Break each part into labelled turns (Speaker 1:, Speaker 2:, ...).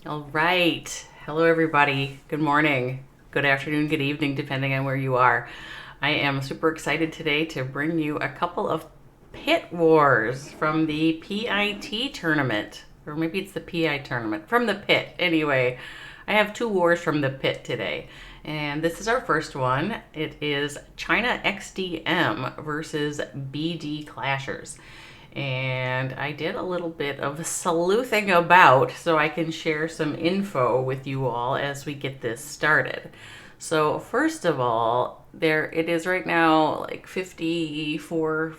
Speaker 1: All right. Hello, everybody. Good morning, good afternoon, good evening, depending on where you are. I am super excited today to bring you a couple of pit wars from the PIT tournament. Or maybe it's the PI tournament. From the pit. Anyway, I have two wars from the pit today. And this is our first one. It is ChinaXDM versus BD Clashers. And I did a little bit of sleuthing about so I can share some info with you all as we get this started. So, first of all, there it is right now, like 54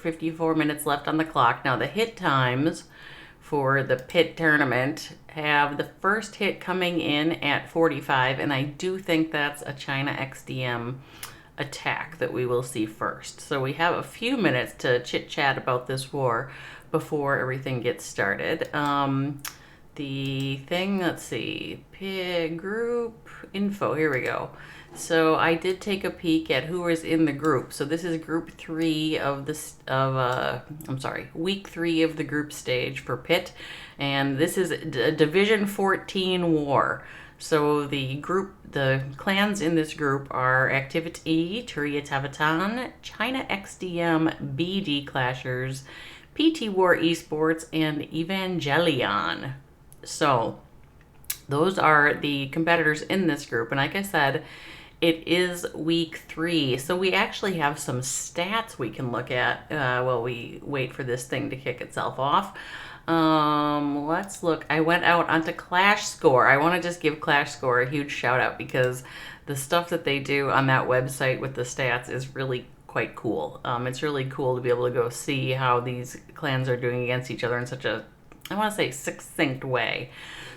Speaker 1: minutes left on the clock. Now, the hit times for the pit tournament have the first hit coming in at 45, and I do think that's a ChinaXDM attack that we will see first. So we have a few minutes to chit chat about this war before everything gets started. The thing, let's see, pig group info, here we go. So I did take a peek at who is in the group. So this is group 3 of this week 3 of the group stage for Pit, and this is a Division 14 war. So the clans in this group are Activity, Turiatavatan, ChinaXDM, BD Clashers, PT War Esports, and Evangelion. So those are the competitors in this group, and like I said, it is week 3, so we actually have some stats we can look at while we wait for this thing to kick itself off. Let's look. I went out onto Clash Score. I want to just give Clash Score a huge shout out because the stuff that they do on that website with the stats is really quite cool. It's really cool to be able to go see how these clans are doing against each other in such a, I want to say, succinct way.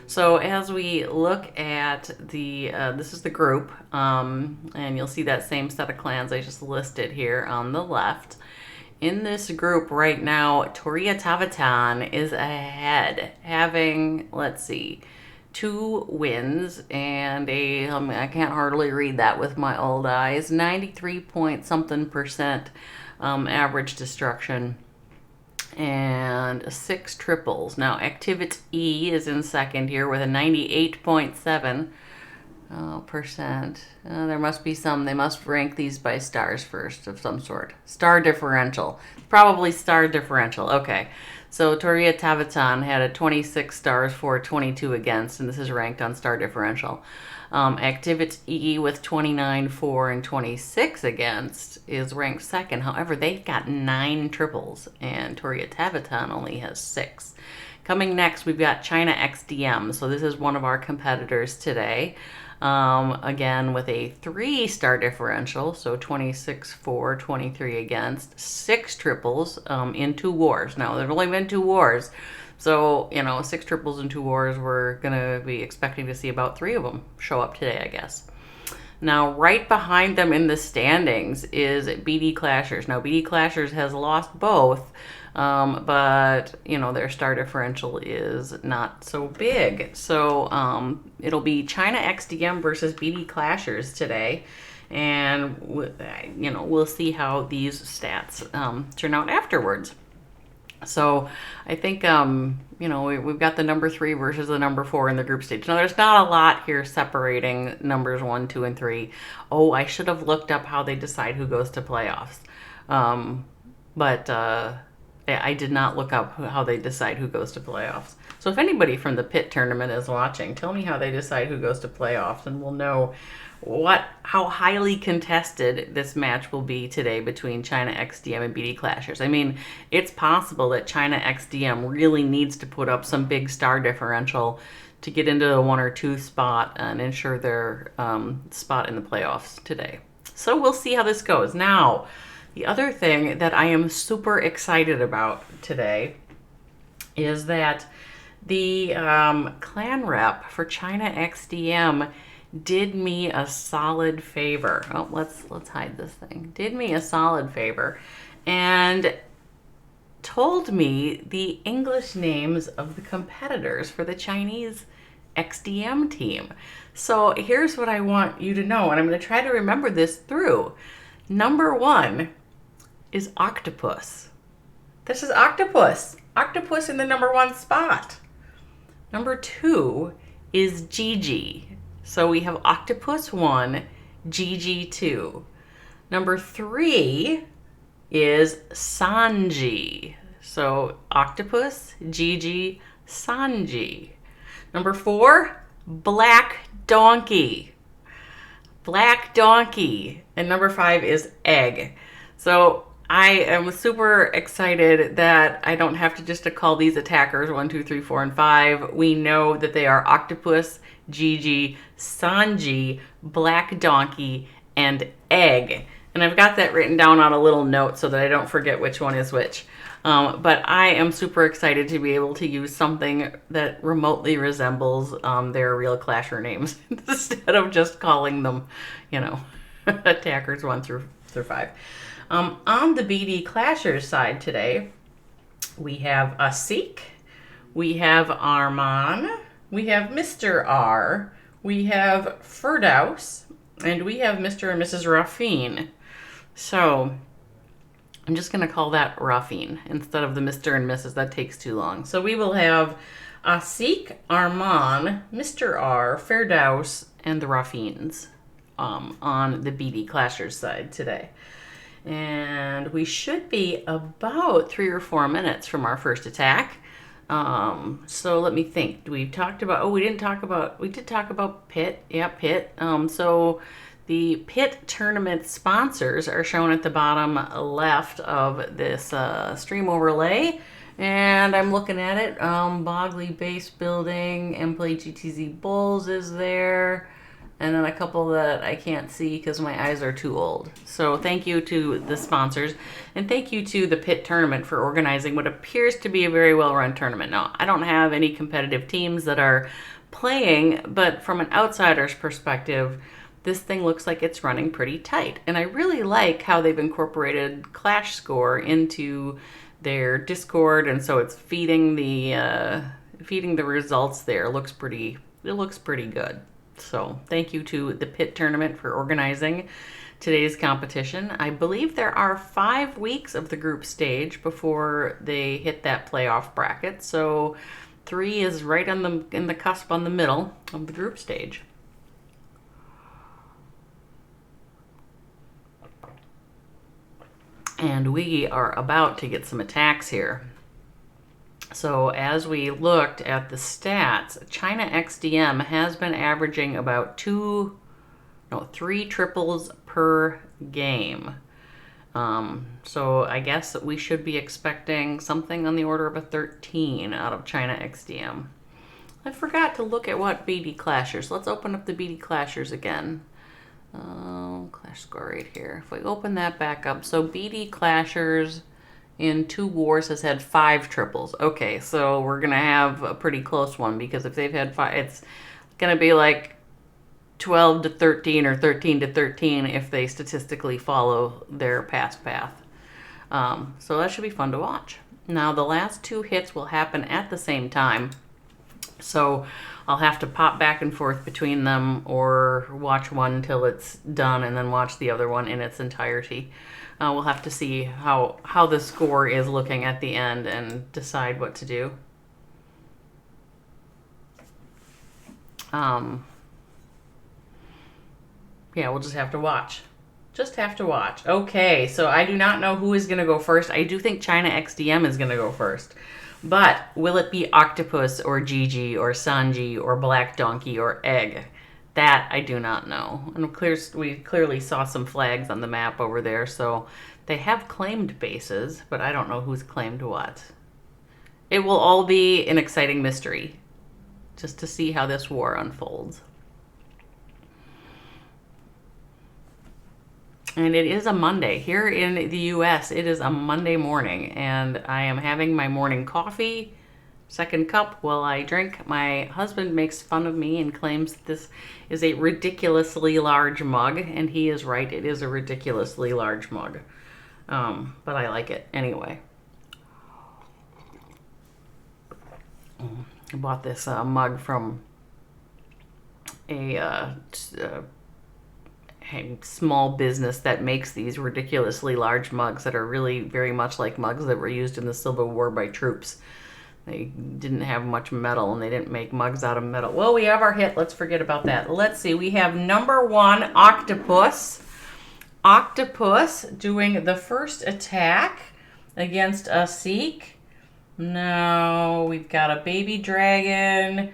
Speaker 1: So as we look at this is the group, and you'll see that same set of clans I just listed here on the left. In this group right now, Turiatavatan is ahead, having, let's see, 2 wins and I can't hardly read that with my old eyes, 93 point something percent average destruction, and 6 triples. Now, Activity E is in second here with a 98.7 percent. There must be some. They must rank these by stars first of some sort. Star differential. Probably star differential. Okay. So Turiatavatan had a 26 stars for 22 against, and this is ranked on star differential. Activity E with 29 for and 26 against is ranked second. However, they've got 9 triples, and Turiatavatan only has 6. Coming next, we've got ChinaXDM. So this is one of our competitors today. Again, with a 3-star differential, so 26 for, 23 against, 6 triples in 2 wars. Now, there's only been 2 wars, so, 6 triples in 2 wars, we're going to be expecting to see about 3 of them show up today, I guess. Now, right behind them in the standings is BD Clashers. Now, BD Clashers has lost both, but, their star differential is not so big. So, it'll be ChinaXDM versus BD Clashers today. And, we'll see how these stats turn out afterwards. So I think, we've got the number 3 versus the number 4 in the group stage. Now, there's not a lot here separating numbers 1, 2, and 3. Oh, I should have looked up how they decide who goes to playoffs. But I did not look up how they decide who goes to playoffs. So if anybody from the pit tournament is watching, tell me how they decide who goes to playoffs, and we'll know how highly contested this match will be today between ChinaXDM and BD Clashers. I mean, it's possible that ChinaXDM really needs to put up some big star differential to get into the 1 or 2 spot and ensure their spot in the playoffs today. So we'll see how this goes. Now, the other thing that I am super excited about today is that the clan rep for ChinaXDM did me a solid favor. Oh, let's hide this thing. Did me a solid favor and told me the English names of the competitors for the Chinese XDM team. So here's what I want you to know, and I'm going to try to remember this through. Number 1 is Octopus. This is Octopus. Octopus in the number 1 spot. Number 2 is Gigi. So we have octopus 1, Gigi 2. Number 3 is Sanji. So octopus, Gigi, Sanji. Number 4, black donkey. Black donkey. And number 5 is egg. So I am super excited that I don't have to just to call these attackers 1, 2, 3, 4, and 5. We know that they are octopus, Gigi, Sanji, black donkey, and egg. And I've got that written down on a little note so that I don't forget which one is which. But I am super excited to be able to use something that remotely resembles their real clasher names instead of just calling them, attackers 1 through 5. On the BD Clashers side today, we have Asik, we have Arman, we have Mr. R, we have Firdaus, and we have Mr. and Mrs. Rafin. So I'm just going to call that Rafin instead of the Mr. and Mrs. That takes too long. So we will have Asik, Arman, Mr. R, Firdaus, and the Rafins on the BD Clashers side today. And we should be about 3 or 4 minutes from our first attack. So let me think. We did talk about Pit. Yeah, Pit. So the Pit tournament sponsors are shown at the bottom left of this stream overlay. And I'm looking at it. Bogley Base Building, Emplay GTZ Bulls is there. And then a couple that I can't see because my eyes are too old. So thank you to the sponsors. And thank you to the Pit Tournament for organizing what appears to be a very well-run tournament. Now, I don't have any competitive teams that are playing, but from an outsider's perspective, this thing looks like it's running pretty tight. And I really like how they've incorporated Clash Score into their Discord. And so it's feeding the results there. It looks pretty good. So thank you to the Pit Tournament for organizing today's competition. I believe there are 5 weeks of the group stage before they hit that playoff bracket. So 3 is right in the cusp on the middle of the group stage. And we are about to get some attacks here. So as we looked at the stats, ChinaXDM has been averaging about 3 triples per game. So I guess that we should be expecting something on the order of a 13 out of ChinaXDM. I forgot to look at what BD Clashers. Let's open up the BD Clashers again. Clash score right here. If we open that back up. So BD Clashers in 2 wars has had 5 triples. Okay, so we're going to have a pretty close one because if they've had 5, it's going to be like 12 to 13 or 13 to 13 if they statistically follow their past path. So that should be fun to watch. Now, the last 2 hits will happen at the same time. So I'll have to pop back and forth between them or watch one till it's done and then watch the other one in its entirety. We'll have to see how the score is looking at the end and decide what to do. Yeah, we'll just have to watch. Okay, so I do not know who is going to go first. I do think ChinaXDM is going to go first. But will it be Octopus or Gigi or Sanji or Black Donkey or Egg? That I do not know. And we clearly saw some flags on the map over there, so they have claimed bases, but I don't know who's claimed what. It will all be an exciting mystery, just to see how this war unfolds. And it is a Monday. Here in the U.S., it is a Monday morning, and I am having my morning coffee, second cup while I drink. My husband makes fun of me and claims this is a ridiculously large mug, and he is right. It is a ridiculously large mug, but I like it anyway. I bought this mug from a small business that makes these ridiculously large mugs that are really very much like mugs that were used in the Civil War by troops. They didn't have much metal, and they didn't make mugs out of metal. Well, we have our hit. Let's forget about that. Let's see. We have number 1, Octopus. Octopus doing the first attack against a Seek. Now we've got a baby dragon.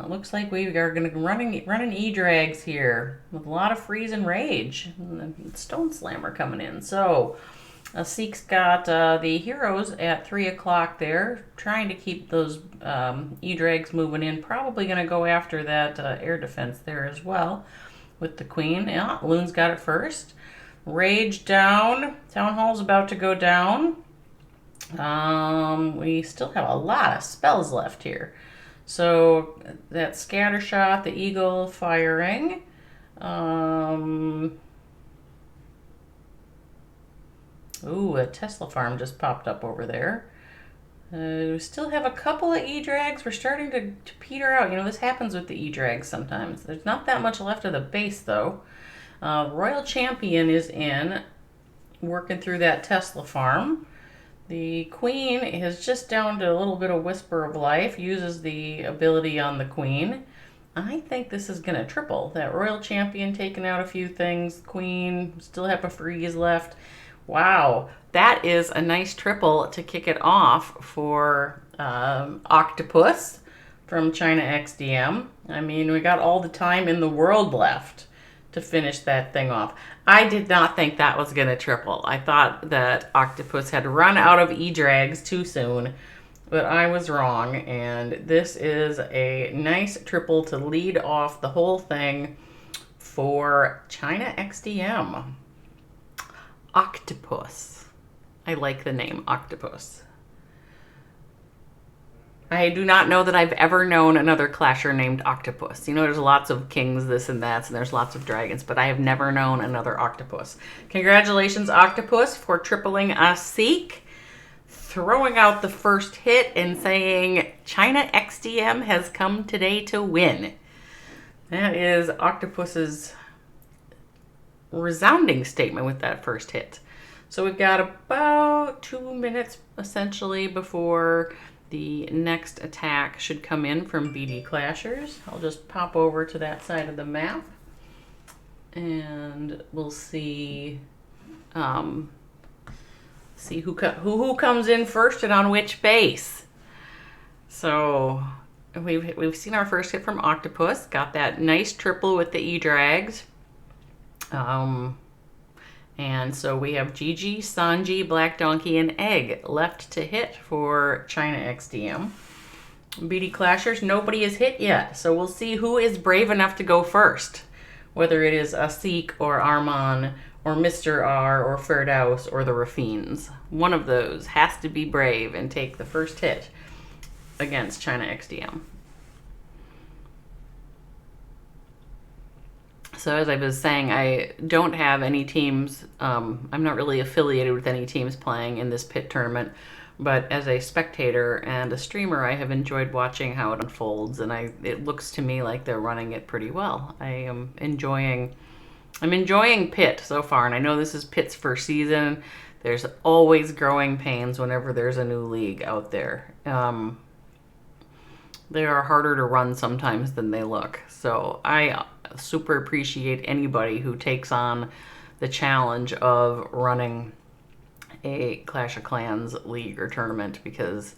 Speaker 1: Looks like we are going to run an E-Drags here with a lot of freeze and rage. And the Stone Slammer coming in. So Seek's got the heroes at 3 o'clock there, trying to keep those E-Drags moving in. Probably going to go after that air defense there as well with the queen. Yeah, Loon's got it first. Rage down. Town Hall's about to go down. We still have a lot of spells left here. So that scatter shot, the eagle firing. Ooh, a Tesla farm just popped up over there. We still have a couple of E-Drags. We're starting to peter out. You know, this happens with the E-Drags sometimes. There's not that much left of the base, though. Royal Champion is in, working through that Tesla farm. The queen is just down to a little bit of Whisper of Life, uses the ability on the queen. I think this is going to triple. That Royal Champion taking out a few things. Queen, still have a freeze left. Wow, that is a nice triple to kick it off for Octopus from ChinaXDM. I mean, we got all the time in the world left to finish that thing off. I did not think that was going to triple. I thought that Octopus had run out of E-Drags too soon, but I was wrong, and this is a nice triple to lead off the whole thing for ChinaXDM. Octopus. I like the name Octopus. I do not know that I've ever known another clasher named Octopus. You know, there's lots of kings, this and that, and there's lots of dragons, but I have never known another Octopus. Congratulations, Octopus, for tripling a Seek, throwing out the first hit and saying, ChinaXDM has come today to win. That is Octopus's resounding statement with that first hit. So we've got about 2 minutes, essentially, before the next attack should come in from BD Clashers. I'll just pop over to that side of the map and we'll see who comes in first and on which base. So we've seen our first hit from Octopus, got that nice triple with the E-Drags. And so we have Gigi, Sanji, Black Donkey, and Egg left to hit for ChinaXDM. BD Clashers, nobody is hit yet, so we'll see who is brave enough to go first. Whether it is Asik or Arman or Mr. R or Ferdows or the Rafines. One of those has to be brave and take the first hit against ChinaXDM. So as I was saying, I don't have any teams. I'm not really affiliated with any teams playing in this pit tournament. But as a spectator and a streamer, I have enjoyed watching how it unfolds. And it looks to me like they're running it pretty well. I'm enjoying pit so far. And I know this is pit's first season. There's always growing pains whenever there's a new league out there. They are harder to run sometimes than they look. So I super appreciate anybody who takes on the challenge of running a Clash of Clans league or tournament, because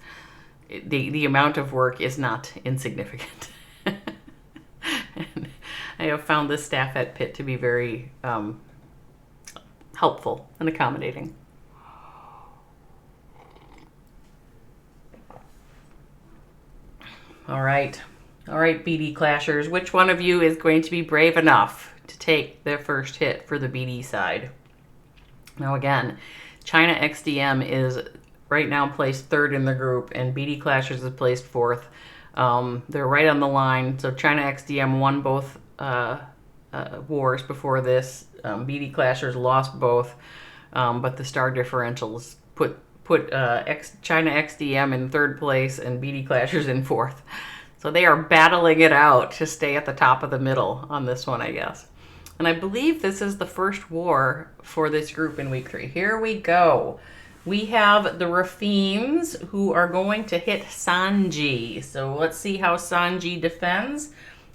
Speaker 1: the amount of work is not insignificant. And I have found the staff at Pitt to be very helpful and accommodating. All right, BD Clashers. Which one of you is going to be brave enough to take the first hit for the BD side? Now again, ChinaXDM is right now placed third in the group, and BD Clashers is placed fourth. They're right on the line. So ChinaXDM won both wars before this. BD Clashers lost both, but the star differentials put ChinaXDM in third place and BD Clashers in fourth. So they are battling it out to stay at the top of the middle on this one, I guess. And I believe this is the first war for this group in week 3. Here we go. We have the Rafines who are going to hit Sanji. So let's see how Sanji defends.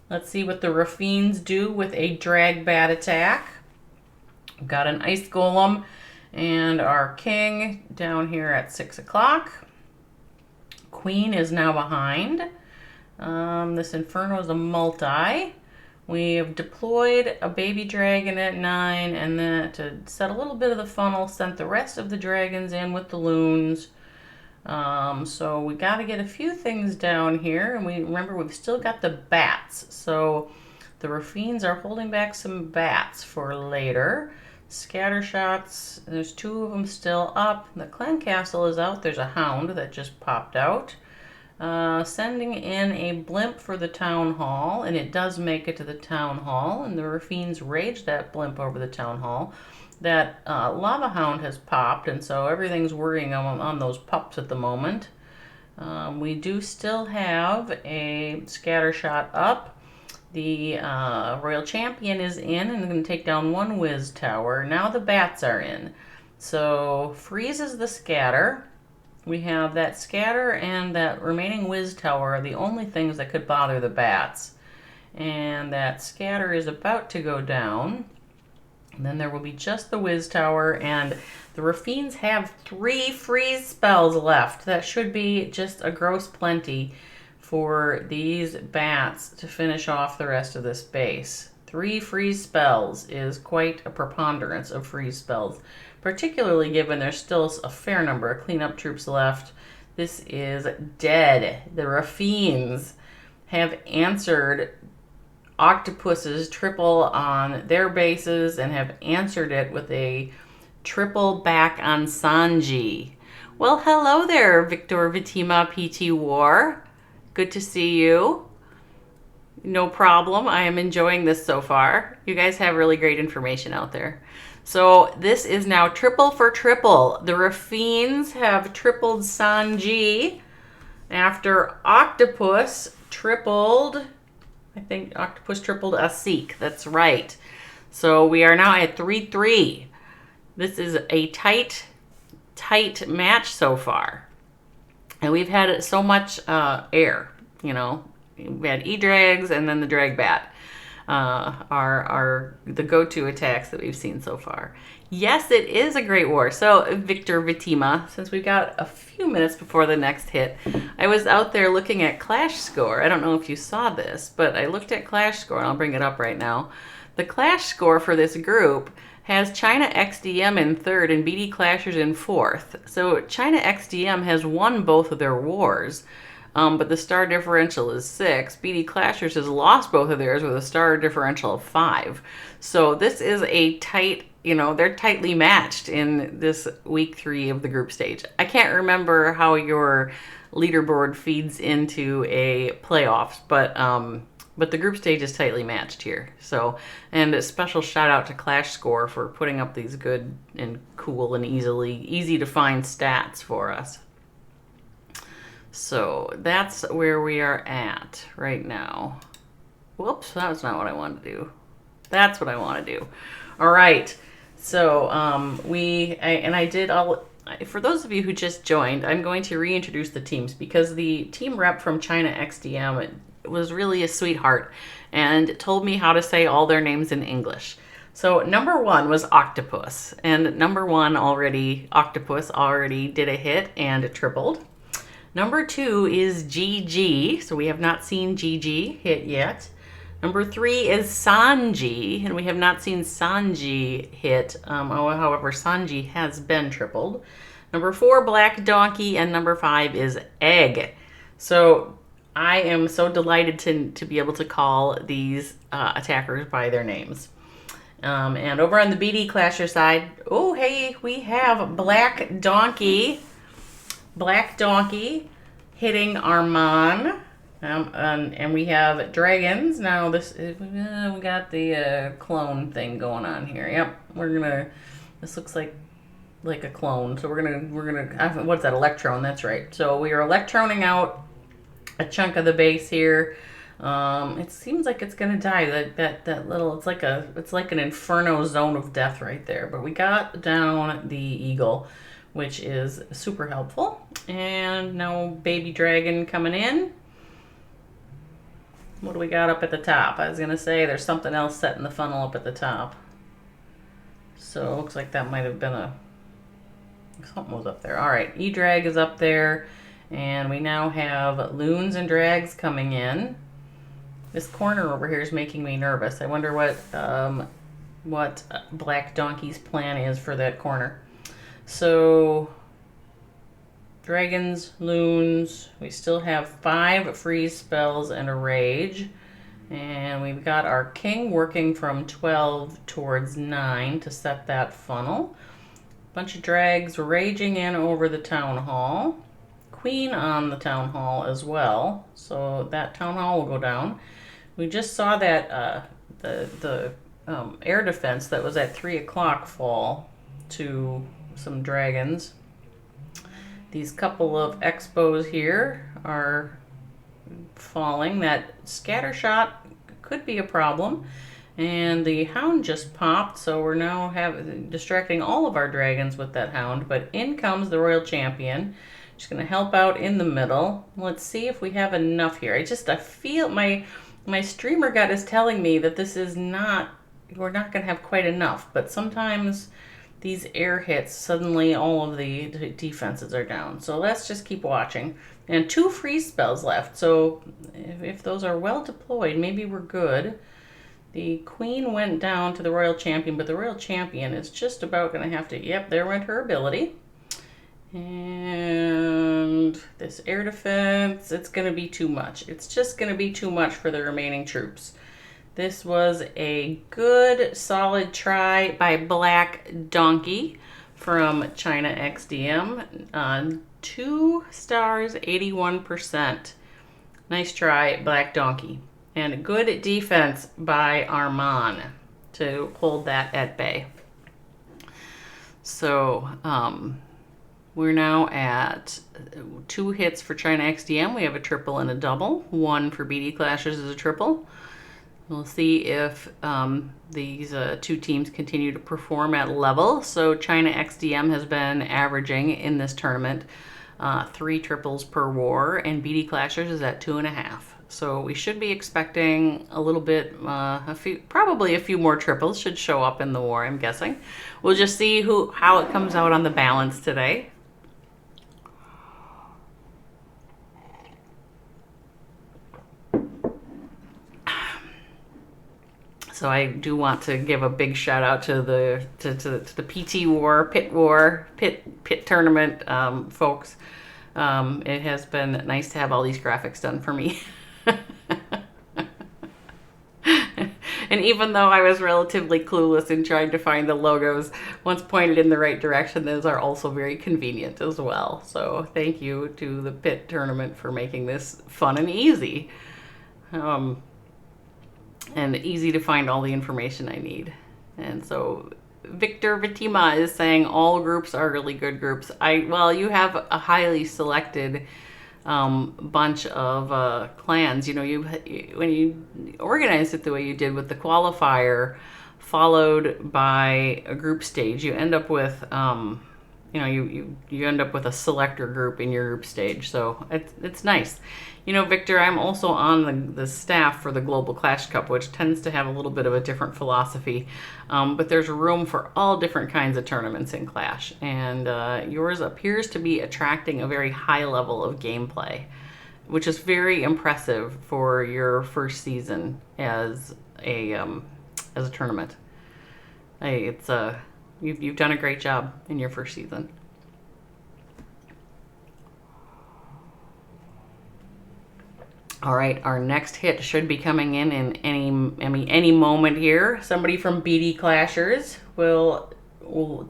Speaker 1: Let's see what the Rafines do with a drag bat attack. We've got an Ice Golem and our King down here at 6 o'clock. Queen is now behind. This Inferno is a multi. We have deployed a baby dragon at 9, and then to set a little bit of the funnel, sent the rest of the dragons in with the loons. So we got to get a few things down here, and remember we've still got the bats. So the Rafines are holding back some bats for later. Scatter shots, there's 2 of them still up. The clan castle is out. There's a hound that just popped out. Sending in a blimp for the town hall, and it does make it to the town hall, and the Rafines rage that blimp over the town hall. That lava hound has popped, and so everything's worrying on those pups at the moment. We do still have a scatter shot up. The Royal Champion is in and going to take down 1 whiz tower. Now the bats are in. So freezes the scatter. We have that scatter and that remaining whiz tower are the only things that could bother the bats. And that scatter is about to go down. And then there will be just the whiz tower, and the Rafines have 3 freeze spells left. That should be just a gross plenty for these bats to finish off the rest of this base. 3 freeze spells is quite a preponderance of freeze spells, particularly given there's still a fair number of cleanup troops left. This is dead. The Rafines have answered Octopus's triple on their bases and have answered it with a triple back on Sanji. Well, hello there, Victor Vitima PT War. Good to see you. No problem. I am enjoying this so far. You guys have really great information out there. So this is now triple for triple. The Rafines have tripled Sanji after Octopus tripled, I think Octopus tripled Asik. That's right. So we are now at 3-3. This is a tight match so far. And we've had so much air, you know. We had E-Drags and then the Drag Bat are the go-to attacks that we've seen so far. Yes, it is a great war. So, Victor Vitima, since we've got a few minutes before the next hit, I was out there looking at Clash Score. I don't know if you saw this, but I looked at Clash Score, and I'll bring it up right now. The Clash Score for this group has ChinaXDM in 3rd and BD Clashers in 4th. So, ChinaXDM has won both of their wars. But the star differential is 6. BD Clashers has lost both of theirs with a star differential of 5. So this is a tight, you know, they're tightly matched in this week 3 of the group stage. I can't remember how your leaderboard feeds into a playoffs, but the group stage is tightly matched here. So, and a special shout out to Clash Score for putting up these good and cool and easy to find stats for us. So that's where we are at right now. Whoops, that's not what I wanted to do. That's what I want to do. All right. So for those of you who just joined, I'm going to reintroduce the teams because the team rep from ChinaXDM was really a sweetheart and told me how to say all their names in English. So number 1 was Octopus, and Octopus already did a hit and it tripled. Number 2 is GG, so we have not seen GG hit yet. Number 3 is Sanji, and we have not seen Sanji hit. However, Sanji has been tripled. Number 4, Black Donkey, and number 5 is Egg. So I am so delighted to be able to call these attackers by their names. And over on the BD Clasher side, oh hey, we have Black Donkey hitting Arman, and we have dragons. Now we got the clone thing going on here. Yep, this looks like a clone. So we're gonna what's that? Electron. That's right. So we are electroning out a chunk of the base here. It seems like it's gonna die. That little, it's like an inferno zone of death right there. But we got down the eagle. which is super helpful. And now baby dragon coming in. What do we got up at the top? I was going to say there's something else set in the funnel up at the top. So it looks like that might have been something was up there. All right, E-Drag is up there. And we now have loons and drags coming in. This corner over here is making me nervous. I wonder what Black Donkey's plan is for that corner. So dragons, loons, we still have 5 freeze spells and a rage. And we've got our king working from 12 towards 9 to set that funnel. Bunch of drags raging in over the town hall. Queen on the town hall as well. So that town hall will go down. We just saw that the air defense that was at 3 o'clock fall to some dragons. These couple of expos here are falling. That scatter shot could be a problem. And the hound just popped, so we're now distracting all of our dragons with that hound. But in comes the royal champion. She's going to help out in the middle. Let's see if we have enough here. I feel my streamer gut is telling me that this is not, we're not going to have quite enough. But sometimes these air hits, suddenly all of the defenses are down. So let's just keep watching. And 2 freeze spells left. So if those are well deployed, maybe we're good. The queen went down to the royal champion, but the royal champion is just about going to have to, yep, there went her ability. And this air defense, it's going to be too much. It's just going to be too much for the remaining troops. This was a good, solid try by Black Donkey from ChinaXDM. 2 stars, 81%. Nice try, Black Donkey. And good defense by Arman to hold that at bay. So we're now at 2 hits for ChinaXDM. We have a triple and a double. 1 for BD Clashers is a triple. We'll see if these 2 teams continue to perform at level. So ChinaXDM has been averaging in this tournament 3 triples per war, and BD Clashers is at 2.5. So we should be expecting a little bit, probably a few more triples should show up in the war, I'm guessing. We'll just see how it comes out on the balance today. So I do want to give a big shout out to the PT War, Pit Tournament folks. It has been nice to have all these graphics done for me. And even though I was relatively clueless in trying to find the logos, once pointed in the right direction, those are also very convenient as well. So thank you to the Pit Tournament for making this fun and easy. And easy to find all the information I need. And so Victor Vitima is saying all groups are really good groups. Well, you have a highly selected bunch of clans. You know, when you organize it the way you did with the qualifier followed by a group stage, you end up with you end up with a selector group in your group stage. So it's nice. You know, Victor, I'm also on the staff for the Global Clash Cup, which tends to have a little bit of a different philosophy. But there's room for all different kinds of tournaments in Clash. And yours appears to be attracting a very high level of gameplay, which is very impressive for your first season as a tournament. You've done a great job in your first season. All right, our next hit should be coming in any moment here. Somebody from BD Clashers will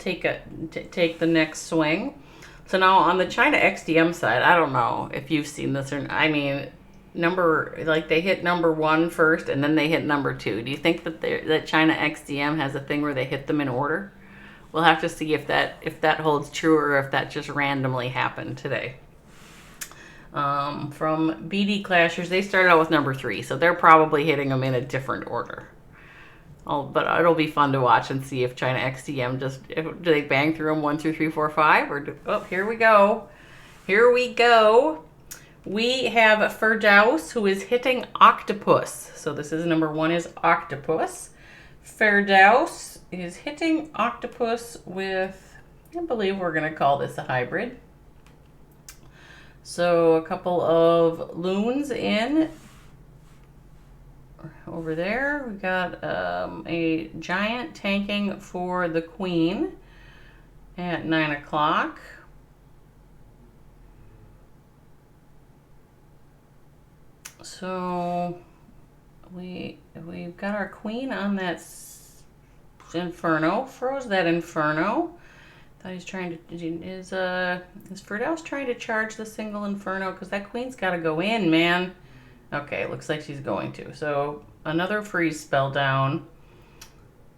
Speaker 1: take the next swing. So now on the ChinaXDM side, I don't know if you've seen this or I mean, they hit number 1 first and then they hit number 2. Do you think that ChinaXDM has a thing where they hit them in order? We'll have to see if that holds true or if that just randomly happened today. From BD Clashers, they started out with number 3, so they're probably hitting them in a different order. But it'll be fun to watch and see if ChinaXDM do they bang through them 1, 2, 3, 4, 5, oh, here we go. Here we go. We have Firdaus, who is hitting Octopus. So this is number 1 is Octopus. Firdaus is hitting Octopus with, I believe we're going to call this a hybrid. So a couple of loons in. Over there, we got a giant tanking for the queen at 9 o'clock. So we've got our queen on that Inferno. Froze that Inferno. Thought he's trying to, is Firdaus trying to charge the single Inferno? Because that queen's got to go in, man. Okay, looks like she's going to. So another freeze spell down.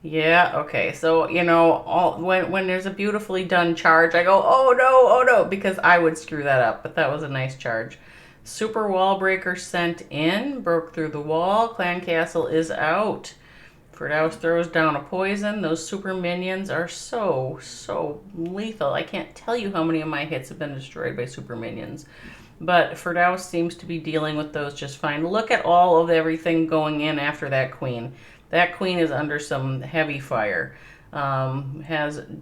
Speaker 1: Yeah, okay. So, you know, when there's a beautifully done charge, I go, oh no, because I would screw that up. But that was a nice charge. Super Wall Breaker sent in, broke through the wall. Clan Castle is out. Firdaus throws down a poison. Those super minions are so lethal. I can't tell you how many of my hits have been destroyed by super minions. But Firdaus seems to be dealing with those just fine. Look at all of everything going in after that queen. That queen is under some heavy fire. Firdaus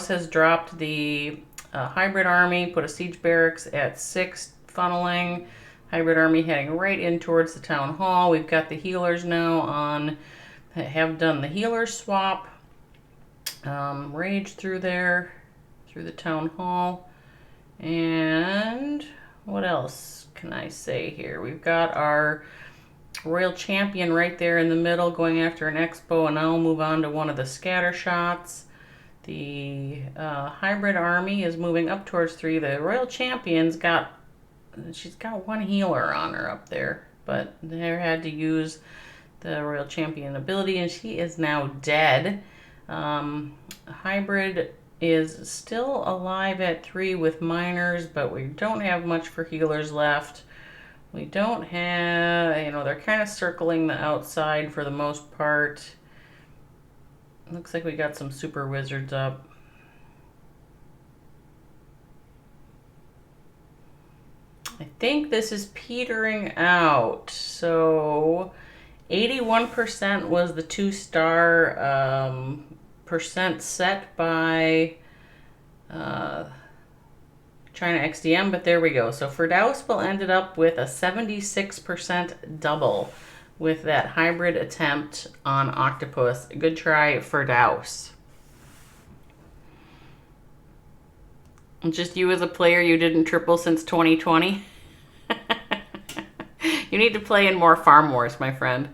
Speaker 1: has dropped the hybrid army, put a siege barracks at 6, funneling. Hybrid army heading right in towards the town hall. We've got the healers now have done the healer swap. Rage through there, through the town hall. And what else can I say here? We've got our Royal Champion right there in the middle going after an Expo, and I'll move on to one of the scatter shots. The hybrid army is moving up towards 3. The Royal Champion's she's got 1 healer on her up there, but they had to use the Royal Champion ability, and she is now dead. Hybrid is still alive at 3 with miners, but we don't have much for healers left. We don't have, they're kind of circling the outside for the most part. Looks like we got some super wizards up. I think this is petering out. So 81% was the 2-star percent set by ChinaXDM, but there we go. So Firdaus ended up with a 76% double with that hybrid attempt on Octopus. Good try, Firdaus. Just you as a player, you didn't triple since 2020? You need to play in more Farm Wars, my friend.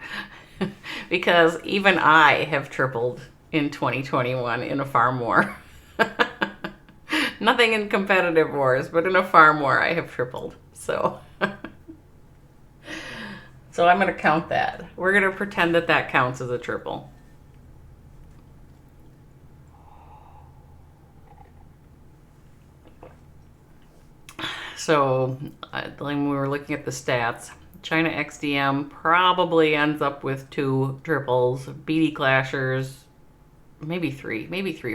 Speaker 1: Because even I have tripled in 2021 in a Farm War. Nothing in competitive wars, but in a Farm War I have tripled. So so I'm going to count that. We're going to pretend that that counts as a triple. So when we were looking at the stats, ChinaXDM probably ends up with 2 triples, BD Clashers, maybe 3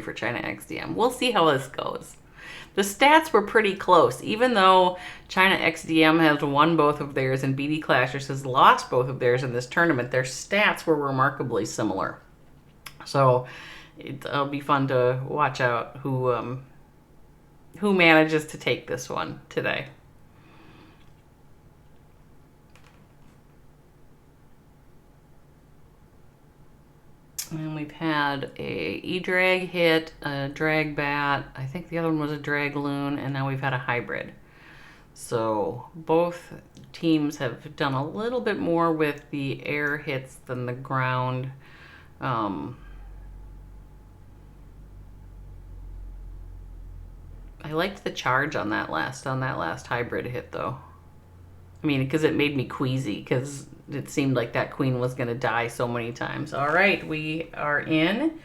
Speaker 1: for ChinaXDM. We'll see how this goes. The stats were pretty close, even though ChinaXDM has won both of theirs and BD Clashers has lost both of theirs in this tournament. Their stats were remarkably similar. So it'll be fun to watch out who manages to take this one today. And we've had a E-Drag hit, a Drag Bat, I think the other one was a Drag Loon, and now we've had a hybrid. So both teams have done a little bit more with the air hits than the ground. I liked the charge on that last hybrid hit though. I mean, because it made me queasy because it seemed like that queen was going to die so many times. All right, we are in.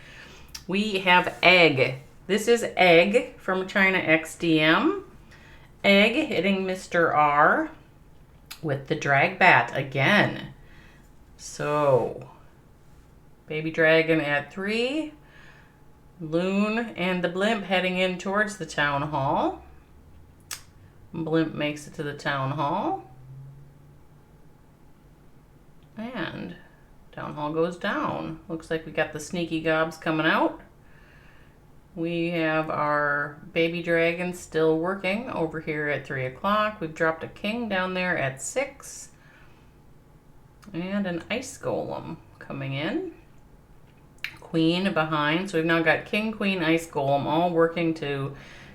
Speaker 1: We have Egg. This is Egg from ChinaXDM. Egg hitting Mr. R with the Drag Bat again. So Baby Dragon at 3. Loon and the Blimp heading in towards the Town Hall. Blimp makes it to the Town Hall. And Town Hall goes down. Looks like we got the Sneaky Gobs coming out. We have our Baby Dragon still working over here at 3 o'clock. We've dropped a King down there at 6. And an Ice Golem coming in. Queen behind. So we've now got King, Queen, Ice Golem all working to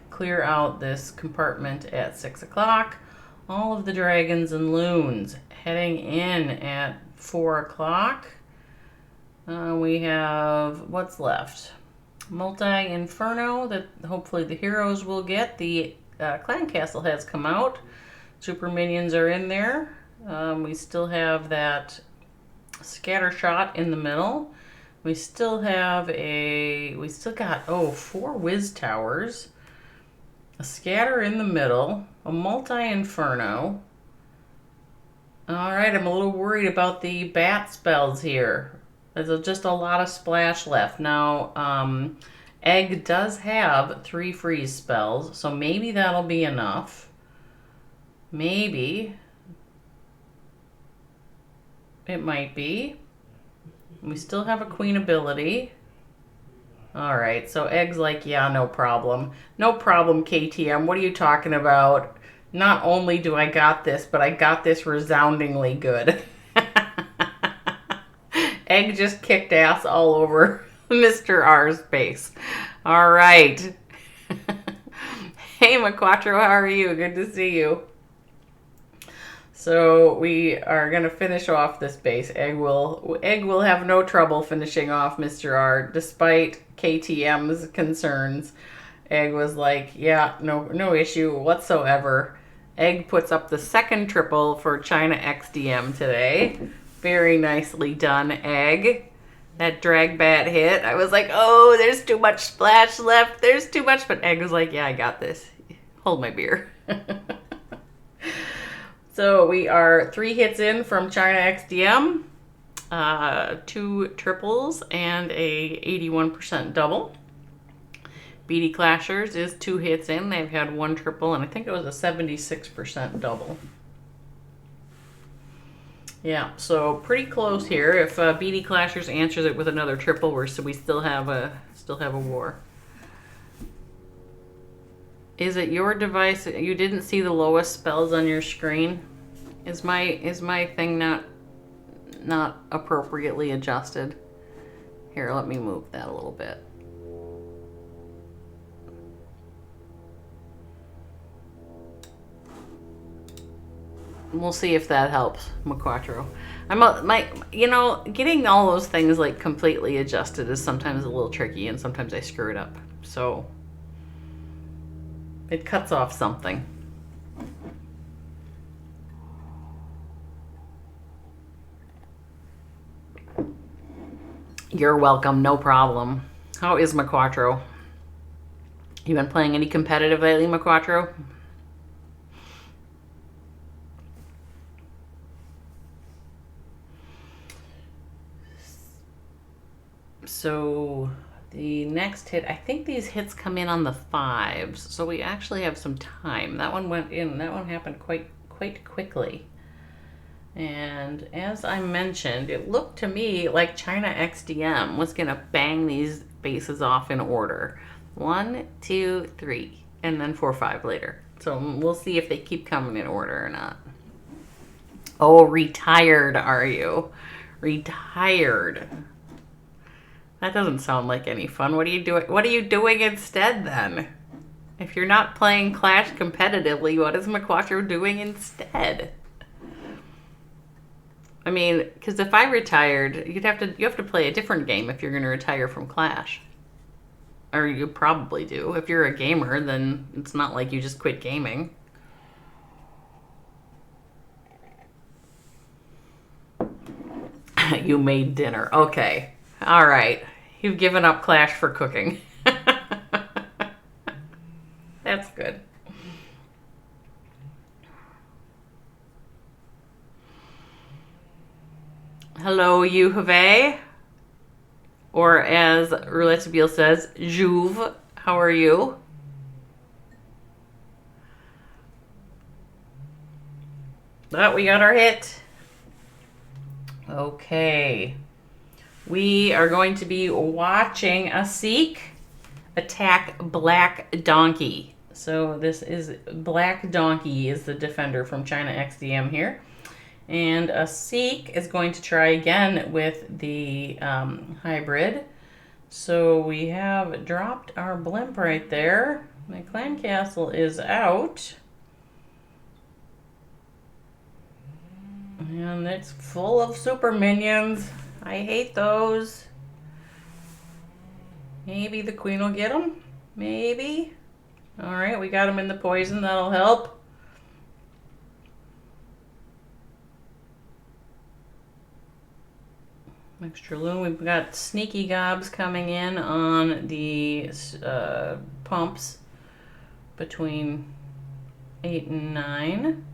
Speaker 1: clear out this compartment at 6 o'clock. All of the dragons and loons heading in at 4 o'clock. We have what's left? Multi-Inferno that hopefully the heroes will get. The Clan Castle has come out. Super Minions are in there. We still have that Scatter Shot in the middle. We still got 4 Whiz Towers. A Scatter in the middle. A Multi-Inferno. Alright, I'm a little worried about the bat spells here. There's just a lot of splash left. Now, Egg does have 3 freeze spells, so maybe that'll be enough. Maybe. It might be. We still have a Queen ability. Alright, so Egg's like, yeah, no problem. No problem, KTM. What are you talking about? Not only do I got this, but I got this resoundingly good. Egg just kicked ass all over Mr. R's face. All right. Hey, Maquatro, how are you? Good to see you. So we are going to finish off this base. Egg will have no trouble finishing off Mr. R, despite KTM's concerns. Egg was like, yeah, no issue whatsoever. Egg puts up the second triple for ChinaXDM today. Very nicely done, Egg. That drag bat hit. I was like, oh, there's too much splash left. There's too much. But Egg was like, yeah, I got this. Hold my beer. So we are 3 hits in from ChinaXDM. 2 triples and a 81% double. BD Clashers is 2 hits in. They've had 1 triple, and I think it was a 76% double. Yeah, so pretty close here. If BD Clashers answers it with another triple, we still have a war. Is it your device? You didn't see the lowest spells on your screen? Is my thing not appropriately adjusted? Here, let me move that a little bit. We'll see if that helps, Maquatro. Getting all those things like completely adjusted is sometimes a little tricky, and sometimes I screw it up. So it cuts off something. You're welcome, no problem. How is Maquatro? You been playing any competitive lately, Maquatro? So the next hit, I think these hits come in on the 5s, so we actually have some time. That one went in. That one happened quite quickly. And as I mentioned, it looked to me like ChinaXDM was going to bang these bases off in order. 1, 2, 3, and then 4, 5 later. So we'll see if they keep coming in order or not. Oh, retired, are you? Retired. That doesn't sound like any fun. What are you doing? What are you doing instead then? If you're not playing Clash competitively, what is Maquatro doing instead? I mean, because if I retired, you have to play a different game if you're going to retire from Clash. Or you probably do. If you're a gamer, then it's not like you just quit gaming. You made dinner. Okay. All right. You've given up Clash for cooking. That's good. Hello, Yuhave. Or as Roulette Stabile says, Juve, how are you? But we got our hit. Okay. We are going to be watching a Sikh attack Black Donkey. So this is Black Donkey is the defender from ChinaXDM here. And a Sikh is going to try again with the hybrid. So we have dropped our blimp right there. My clan castle is out. And it's full of super minions. I hate those. Maybe the queen will get them. Maybe. Alright, we got them in the poison. That'll help. Extra loom. We've got sneaky gobs coming in on the pumps between 8 and 9.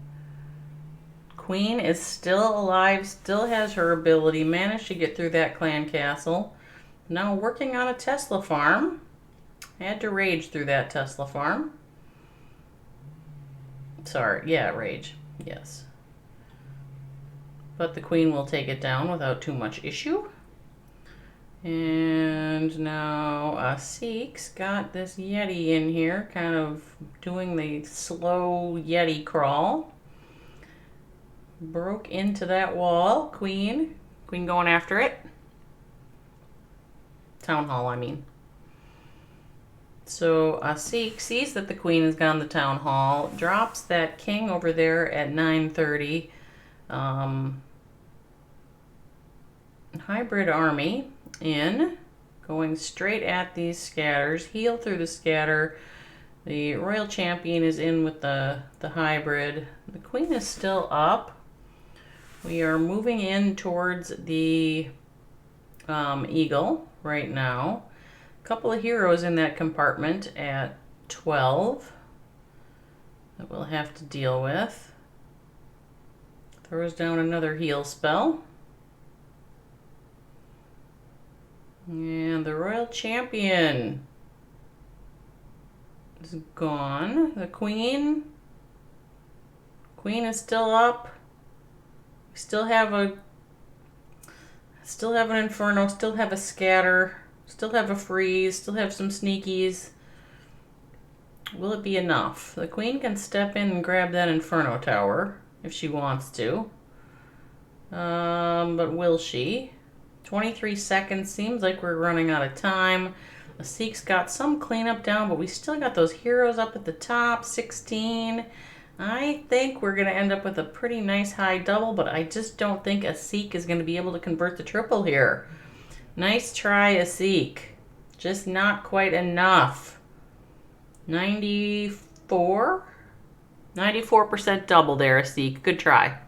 Speaker 1: Queen is still alive, still has her ability, managed to get through that clan castle. Now working on a Tesla farm. Had to rage through that Tesla farm. Sorry, yeah, rage, yes. But the queen will take it down without too much issue. And now Sikh's got this Yeti in here, kind of doing the slow Yeti crawl. Broke into that wall. Queen going after it. Town hall, I mean. So Sikh sees that the queen has gone to town hall, drops that king over there at 9:30. Hybrid army in, going straight at these scatters. Heal through the scatter. The royal champion is in with the hybrid. The queen is still up. We are moving in towards the eagle right now. A couple of heroes in that compartment at 12 that we'll have to deal with. Throws down another heal spell. And the royal champion is gone. The queen is still up. We still have an inferno, still have a scatter, still have a freeze, still have some sneakies. Will it be enough? The queen can step in and grab that inferno tower if she wants to. But will she? 23 seconds, seems like we're running out of time. The Sikh's got some cleanup down, but we still got those heroes up at the top, 16. I think we're going to end up with a pretty nice high double, but I just don't think a Sikh is going to be able to convert the triple here. Nice try, a Sikh. Just not quite enough. 94? 94% double there, a Sikh. Good try.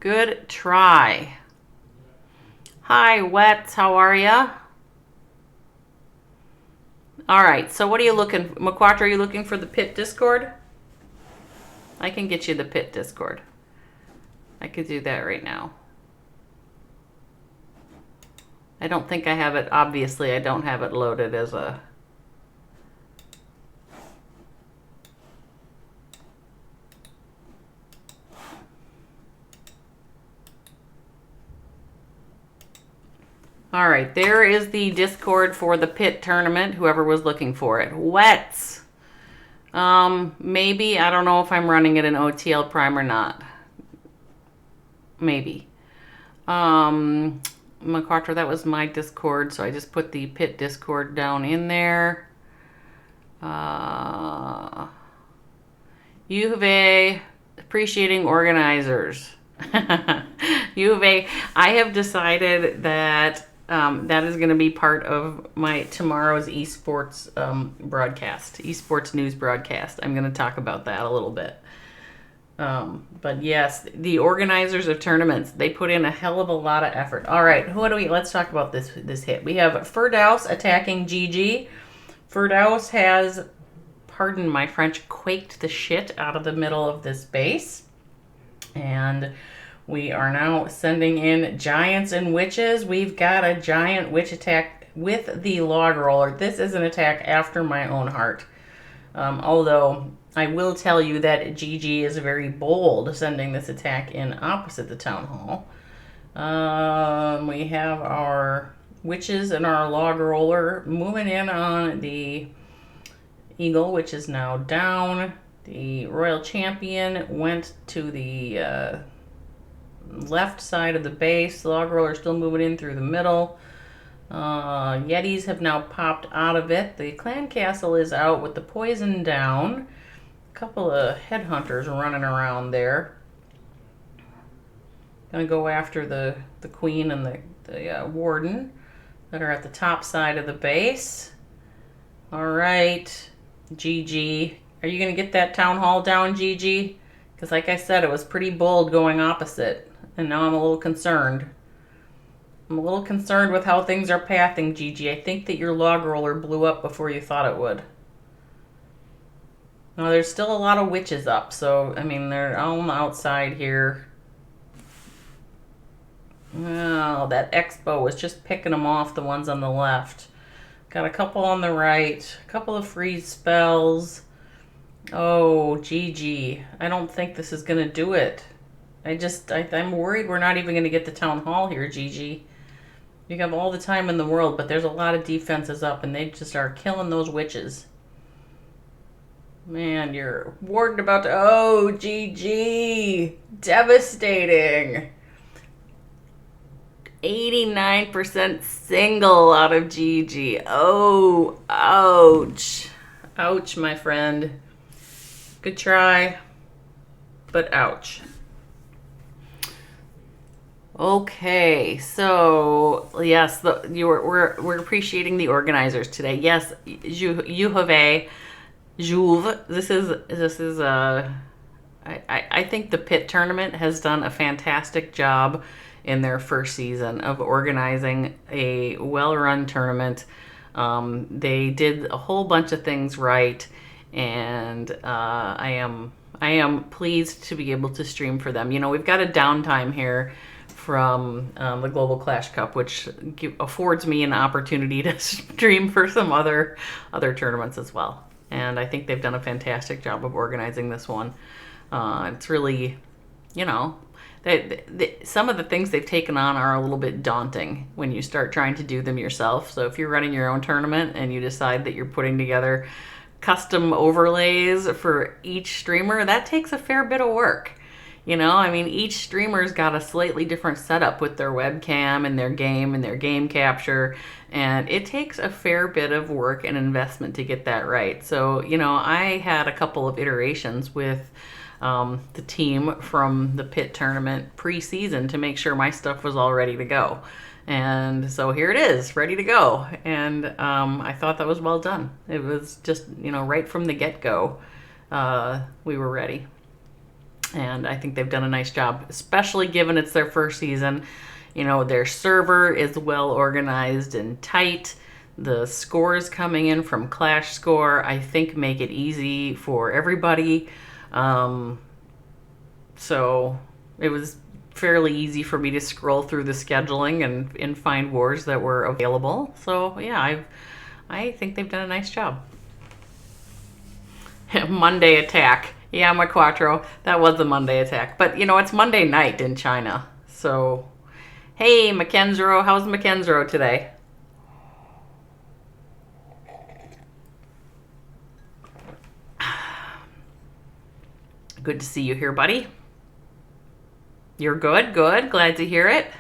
Speaker 1: Good try. Hi, Wets. How are ya? All right, so what are you looking for? Maquatra, are you looking for the pit Discord? I can get you the pit Discord. I could do that right now. I don't think I have it. Obviously, I don't have it loaded as a... All right, there is the Discord for the pit tournament, whoever was looking for it. Wets. Maybe, I don't know if I'm running it in OTL Prime or not. Maybe. Maquatra, that was my Discord, so I just put the pit Discord down in there. U of A, appreciating organizers. U of A, I have decided that that is going to be part of my tomorrow's esports broadcast, esports news broadcast. I'm going to talk about that a little bit. But yes, the organizers of tournaments, they put in a hell of a lot of effort. All right, let's talk about this hit. We have Firdaus attacking GG. Firdaus has, pardon my French, quaked the shit out of the middle of this base. And We are now sending in giants and witches. We've got a giant witch attack with the log roller. This is an attack after my own heart. Although I will tell you that GG is very bold sending this attack in opposite the town hall. We have our witches and our log roller moving in on the eagle, which is now down. The royal champion went to the left side of the base. The log roller still moving in through the middle. Yetis have now popped out of it. The clan castle is out with the poison down. A couple of headhunters running around there. Gonna go after the queen and the warden that are at the top side of the base. All right, GG. Are you gonna get that town hall down, GG? Because like I said, it was pretty bold going opposite, and now I'm a little concerned. I'm a little concerned with how things are pathing, GG. I think that your log roller blew up before you thought it would. Now, there's still a lot of witches up, so, I mean, they're on the outside here. Oh, that Expo was just picking them off, the ones on the left. Got a couple on the right, a couple of freeze spells. Oh, GG. I don't think this is going to do it. I'm worried we're not even going to get the town hall here, GG. You have all the time in the world, but there's a lot of defenses up, and they just are killing those witches. Man, your warden about to... Oh, GG. Devastating. 89% single out of GG. Oh, ouch. Ouch, my friend. Good try, but ouch. Okay, so yes, we're appreciating the organizers today. Yes, Juve. This is I think the Pit tournament has done a fantastic job in their first season of organizing a well-run tournament. They did a whole bunch of things right, and I am pleased to be able to stream for them. You know, we've got a downtime here from the Global Clash Cup, which affords me an opportunity to stream for some other tournaments as well. And I think they've done a fantastic job of organizing this one. It's really, you know, some of the things they've taken on are a little bit daunting when you start trying to do them yourself. So if you're running your own tournament and you decide that you're putting together custom overlays for each streamer, that takes a fair bit of work. You know, I mean, each streamer's got a slightly different setup with their webcam and their game capture, and it takes a fair bit of work and investment to get that right. So, you know, I had a couple of iterations with the team from the Pit tournament pre-season to make sure my stuff was all ready to go. And so here it is, ready to go. And I thought that was well done. It was just, you know, right from the get-go, we were ready. And I think they've done a nice job, especially given it's their first season. You know, their server is well organized and tight. The scores coming in from Clash Score, I think, make it easy for everybody. So it was fairly easy for me to scroll through the scheduling and find wars that were available. So yeah, I think they've done a nice job. Monday attack. Yeah, my Quattro. That was the Monday attack. But, you know, it's Monday night in China. So, hey, McKenzie, how's McKenzie today? Good to see you here, buddy. You're good? Good. Glad to hear it.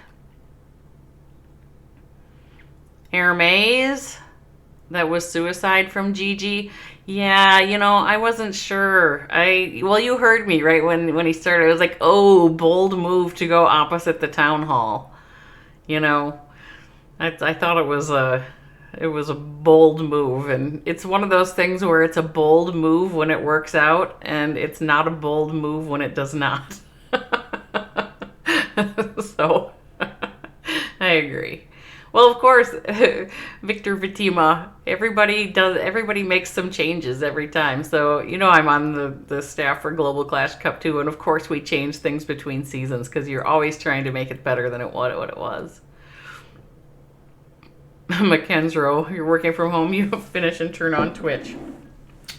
Speaker 1: Hermes. That was suicide from GG. Yeah, you know, I wasn't sure. Well, you heard me, right, when he started. I was like, oh, bold move to go opposite the town hall. You know, I thought it was a bold move, and it's one of those things where it's a bold move when it works out, and it's not a bold move when it does not. So, I agree. Well, of course, Victor Vitima. Everybody makes some changes every time. So, I'm on the staff for Global Clash Cup too. And of course, we change things between seasons because you're always trying to make it better than what it was. McKenzie, you're working from home. You finish and turn on Twitch.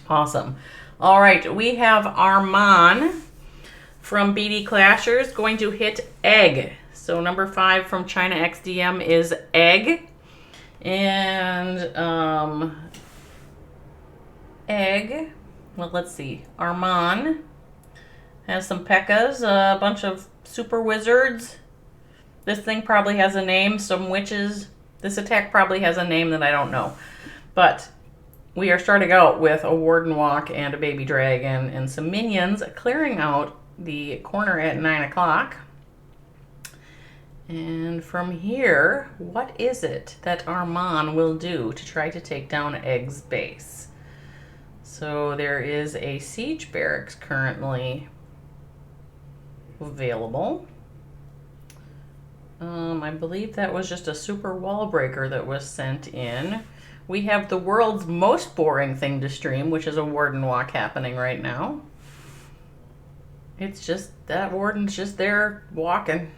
Speaker 1: Awesome. All right. We have Arman from BD Clashers going to hit egg. So number 5 from ChinaXDM is egg. And egg. Well, let's see. Arman has some P.E.K.K.A.s, a bunch of super wizards. This thing probably has a name, some witches. This attack probably has a name that I don't know. But we are starting out with a Warden Walk and a Baby Dragon and some minions, clearing out the corner at 9 o'clock. And from here, what is it that Arman will do to try to take down Egg's base? So there is a siege barracks currently available. I believe that was just a super wall breaker that was sent in. We have the world's most boring thing to stream, which is a Warden Walk happening right now. It's just that Warden's just there walking.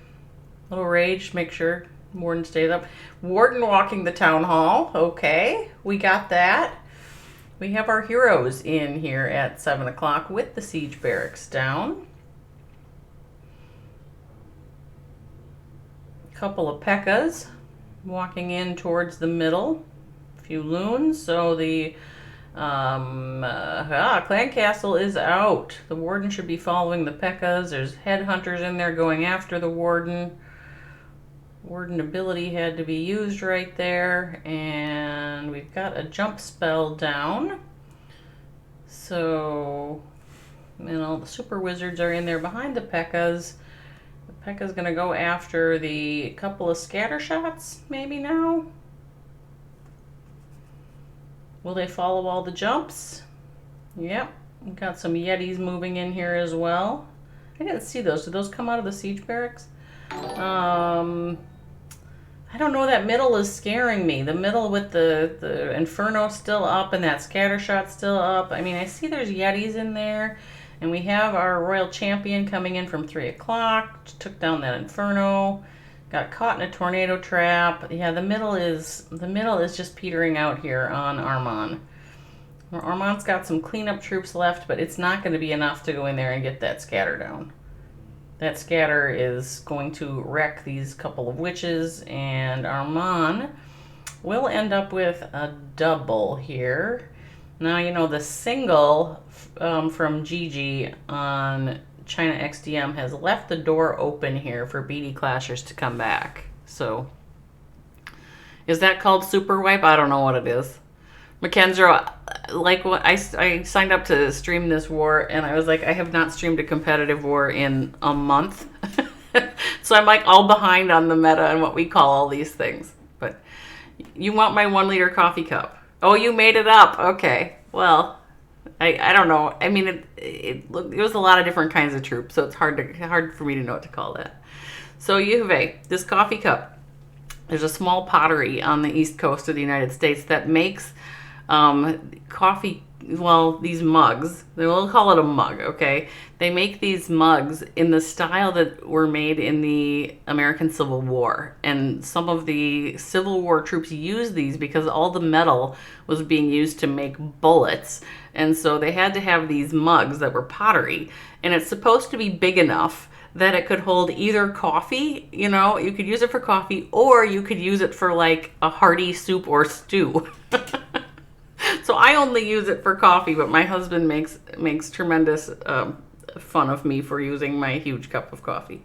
Speaker 1: Little rage, make sure Warden stays up. Warden walking the town hall. Okay, we got that. We have our heroes in here at 7 o'clock with the siege barracks down. Couple of P.E.K.K.A.s walking in towards the middle. A few loons. So the Clan Castle is out. The Warden should be following the P.E.K.K.A.s. There's headhunters in there going after the Warden. Warden ability had to be used right there. And we've got a jump spell down. So, all the super wizards are in there behind the P.E.K.K.A.s. The P.E.K.K.A's going to go after the couple of scatter shots, maybe now. Will they follow all the jumps? Yep. We've got some Yetis moving in here as well. I didn't see those. Did those come out of the siege barracks? I don't know. That middle is scaring me. The middle with the Inferno still up and that scatter shot still up. I mean, I see there's Yetis in there. And we have our Royal Champion coming in from 3 o'clock. Took down that Inferno. Got caught in a tornado trap. Yeah, the middle is just petering out here on Arman. Arman's got some cleanup troops left, but it's not going to be enough to go in there and get that scatter down. That scatter is going to wreck these couple of witches, and Arman will end up with a double here. Now, the single from Gigi on ChinaXDM has left the door open here for BD Clashers to come back. So, is that called Super Wipe? I don't know what it is. McKenzie, like what I signed up to stream this war, and I was like, I have not streamed a competitive war in a month. So I'm like all behind on the meta and what we call all these things. But you want my 1 liter coffee cup. Oh, you made it up. Okay. Well, I don't know. I mean, it was a lot of different kinds of troops, so it's hard for me to know what to call that. So Juve, this coffee cup, there's a small pottery on the east coast of the United States that makes coffee, well, these mugs. We'll call it a mug, okay? They make these mugs in the style that were made in the American Civil War. And some of the Civil War troops used these because all the metal was being used to make bullets. And so they had to have these mugs that were pottery. And it's supposed to be big enough that it could hold either coffee, you could use it for coffee, or you could use it for like a hearty soup or stew. So I only use it for coffee, but my husband makes tremendous fun of me for using my huge cup of coffee.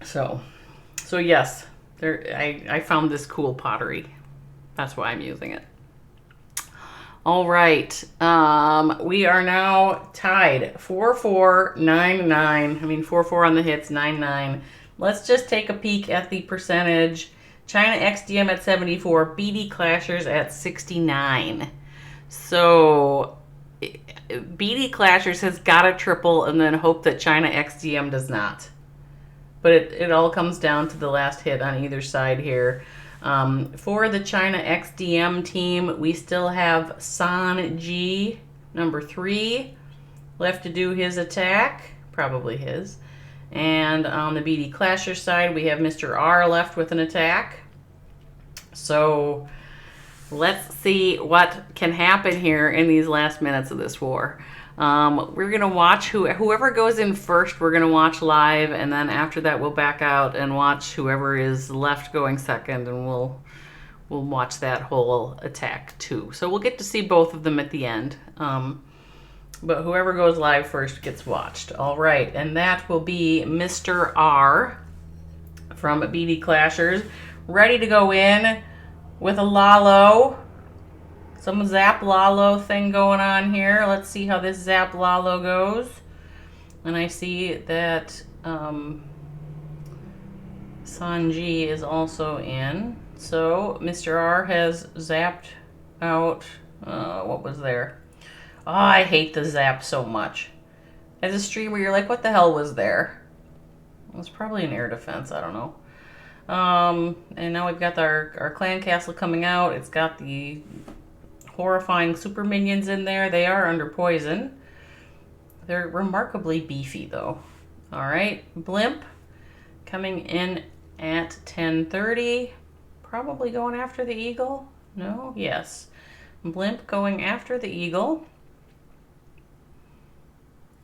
Speaker 1: So yes, I found this cool pottery. That's why I'm using it. All right, we are now tied 4-4, 9-9. I mean 4-4 on the hits, 9-9. Let's just take a peek at the percentage. ChinaXDM at 74, BD Clashers at 69. So BD Clashers has got to triple and then hope that ChinaXDM does not. but it all comes down to the last hit on either side here. For the ChinaXDM team, we still have San Ji, number 3, left to do his attack, probably his. And on the BD Clasher side, we have Mr. R left with an attack. So let's see what can happen here in these last minutes of this war. We're going to watch whoever goes in first, we're going to watch live, and then after that we'll back out and watch whoever is left going second, and we'll watch that whole attack too. So we'll get to see both of them at the end. But whoever goes live first gets watched. All right, and that will be Mr. R from BD Clashers, ready to go in with a Lalo. Some Zap Lalo thing going on here. Let's see how this Zap Lalo goes. And I see that Sanji is also in. So Mr. R has zapped out, what was there? Oh, I hate the zap so much. As a streamer, you're like, what the hell was there? It was probably an air defense, I don't know. And now we've got our clan castle coming out. It's got the horrifying super minions in there. They are under poison. They're remarkably beefy, though. All right, Blimp coming in at 10:30. Probably going after the eagle. No? Yes. Blimp going after the eagle.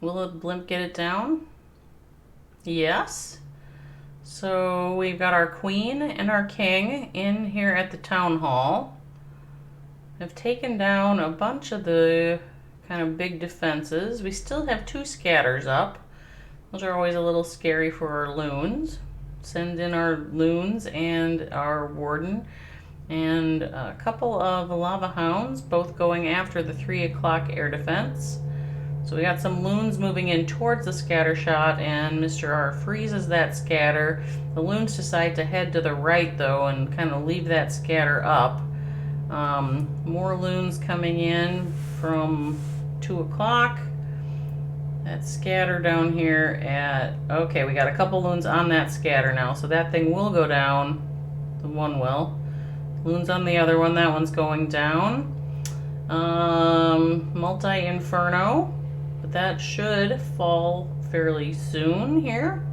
Speaker 1: Will a Blimp get it down? Yes. So we've got our queen and our king in here at the town hall. Have taken down a bunch of the kind of big defenses. We still have 2 scatters up. Those are always a little scary for our loons. Send in our loons and our warden. And a couple of lava hounds, both going after the 3 o'clock air defense. So we got some loons moving in towards the scatter shot, and Mr. R freezes that scatter. The loons decide to head to the right, though, and kind of leave that scatter up. More loons coming in from 2 o'clock. That scatter down here at... Okay, we got a couple loons on that scatter now, so that thing will go down. The one will. Loons on the other one. That one's going down. Multi-Inferno. But that should fall fairly soon here.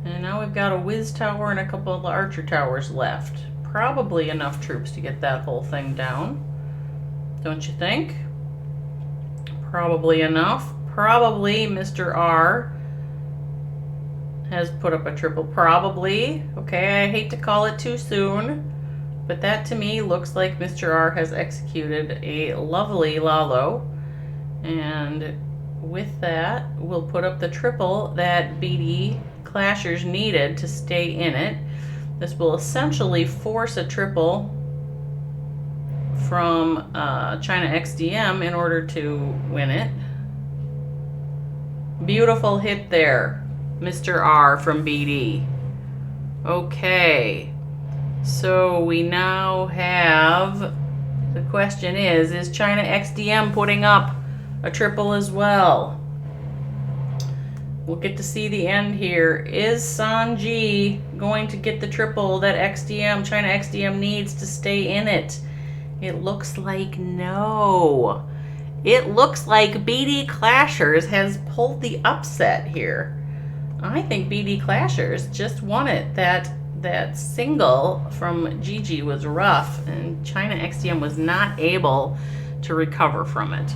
Speaker 1: And now we've got a Whiz Tower and a couple of Archer Towers left. Probably enough troops to get that whole thing down. Don't you think? Probably enough. Probably Mr. R has put up a triple. Probably. Okay, I hate to call it too soon. But that to me looks like Mr. R has executed a lovely Lalo. And with that, we'll put up the triple that BD Clashers needed to stay in it. This will essentially force a triple from ChinaXDM in order to win it. Beautiful hit there, Mr. R from BD. Okay, so we now have, the question is ChinaXDM putting up a triple as well? We'll get to see the end here. Is Sanji going to get the triple that ChinaXDM needs to stay in it? It looks like no. It looks like BD Clashers has pulled the upset here. I think BD Clashers just won it. That single from Gigi was rough, and ChinaXDM was not able to recover from it.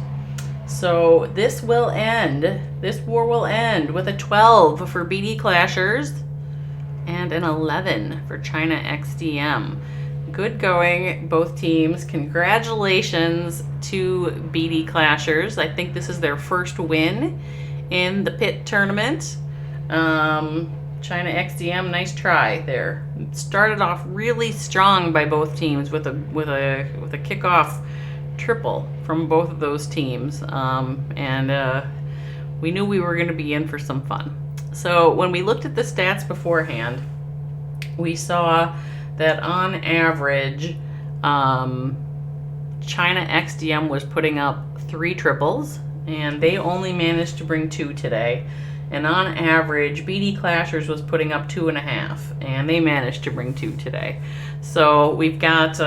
Speaker 1: So this will end, this war will end with a 12 for BD Clashers and an 11 for ChinaXDM. Good going, both teams. Congratulations to BD Clashers. I think this is their first win in the pit tournament. ChinaXDM, nice try there. It started off really strong by both teams with a kickoff triple from both of those teams, and we knew we were going to be in for some fun. So when we looked at the stats beforehand, we saw that on average ChinaXDM was putting up 3 triples, and they only managed to bring 2 today. and on average, BD Clashers was putting up 2.5, and they managed to bring 2 today. So we've got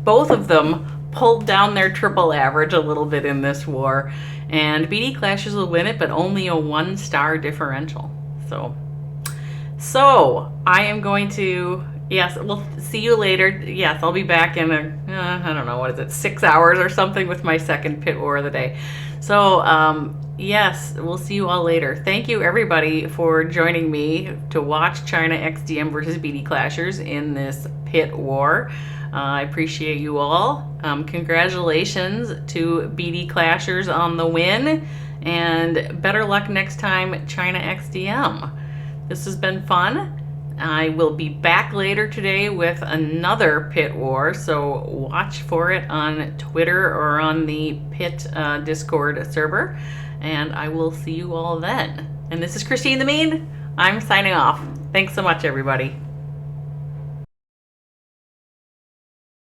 Speaker 1: both of them pulled down their triple average a little bit in this war, and BD Clashers will win it, but only a 1-star differential. So I am going to, yes, we'll see you later. Yes, I'll be back in I don't know, what is it, 6 hours or something with my second pit war of the day. So yes, we'll see you all later. Thank you everybody for joining me to watch ChinaXDM versus BD Clashers in this pit war. I appreciate you all. Congratulations to BD Clashers on the win, and better luck next time, ChinaXDM. This has been fun. I will be back later today with another pit war, so watch for it on Twitter or on the Pit Discord server, and I will see you all then. And this is Christine the Mean. I'm signing off. Thanks so much, everybody.